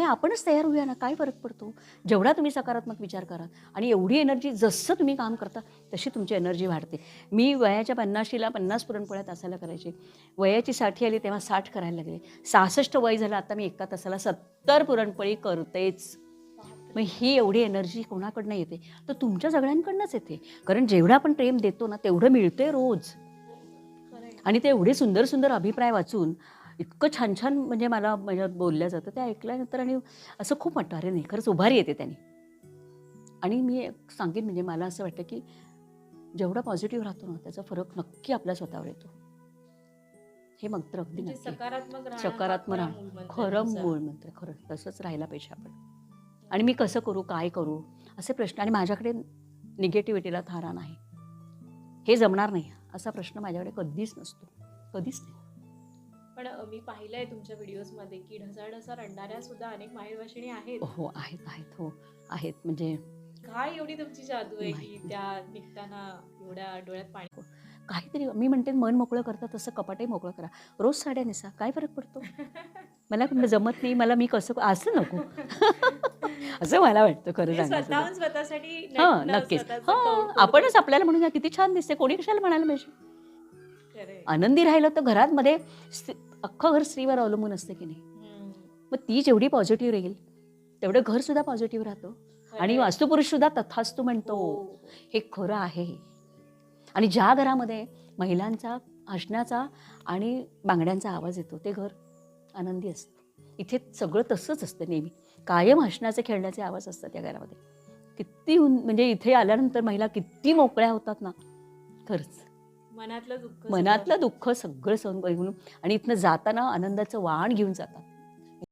आपणच तयार होऊया ना, काय फरक पडतो. जेवढा तुम्ही सकारात्मक विचार कराल आणि एवढी एनर्जी जसं तुम्ही काम करता तशी तुमची एनर्जी वाढते. मी वयाच्या 50शीला 50 पुरणपोळ्या तासाला करायचे. वयाची 60 आली तेव्हा 60 करायला लागले. 66 वय झालं आता मी एका तासाला 70 पुरणपोळी करतेच. मग ही एवढी एनर्जी कोणाकडनं येते? तर तुमच्या सगळ्यांकडनंच येते. कारण जेवढं आपण प्रेम देतो ना तेवढं मिळते रोज. आणि ते एवढे सुंदर सुंदर अभिप्राय वाचून इतकं छान छान म्हणजे मला माझ्या बोलल्या जातं ते ऐकल्यानंतर आणि असं खूप वाटतं अरे नाही खरंच उभारी येते त्याने. आणि मी एक सांगेन म्हणजे मला असं वाटतं की जेवढा पॉझिटिव्ह राहतो ना त्याचा फरक नक्की आपल्या स्वतःवर येतो. हे मंत्र अगदी म्हणजे नक्की सकारात्मक राहणं सकारात्मक खरा राहणं मूलमंत्र खरं तुमचा. मूळ मंत्र खरं तसंच राहायला पाहिजे आपण. आणि मी कसं करू काय करू असे प्रश्न आणि माझ्याकडे निगेटिव्हिटीला थारा नाही. हे जमणार नाही असा प्रश्न माझ्याकडे कधीच नसतो. कधीच नाही. पण मी पाहिलंय तुमच्या व्हिडिओजमध्ये की ढसाढसा रडणाऱ्या सुद्धा अनेक माहेरवाशिणी आहेत. हो आहेत आहेत हो आहेत म्हणजे काय एवढी तुमची जादू आहे की माहिती. त्या निघताना एवढ्या डोळ्यात पाणी. काहीतरी मी म्हणते मन मोकळं करता तसं कपाटही मोकळं करा. रोज साड्या नेसा काय फरक पडतो. मला जमत नाही मला मी कसं असं नको. असं मला वाटतं खरं म्हणजे सांगायचं स्वतःहून तर. स्वतःसाठी हां नटणं, नक्कीच. स्वतःचं हां तोडफोड आपणच करणं. आपल्याला म्हणूया किती छान दिसते कोणी कशाला म्हणायला पाहिजे. खरंय. आनंदी राहिलं तर घरात मध्ये अख्खं घर स्त्रीवर अवलंबून असतं की नाही. मग ती जेवढी पॉझिटिव्ह राहील तेवढं घर सुद्धा पॉझिटिव्ह राहतो. आणि खरंय. वास्तुपुरुष सुद्धा तथास्तु म्हणतो. हो. हे खरं आहे. आणि ज्या घरामध्ये महिलांचा हसण्याचा आणि बांगड्यांचा आवाज येतो ते घर आनंदी असतं. इथे सगळं तसंच असतं नेहमी. कायम हसण्याचे खेळण्याचे आवाज असतात त्या घरामध्ये. किती म्हणजे इथे आल्यानंतर महिला किती मोकळ्या होतात ना खरंच. मनातलं दुःख मनातलं दुःख सगळं सहन करून आणि इथनं जाताना आनंदाचं वाण घेऊन जातात.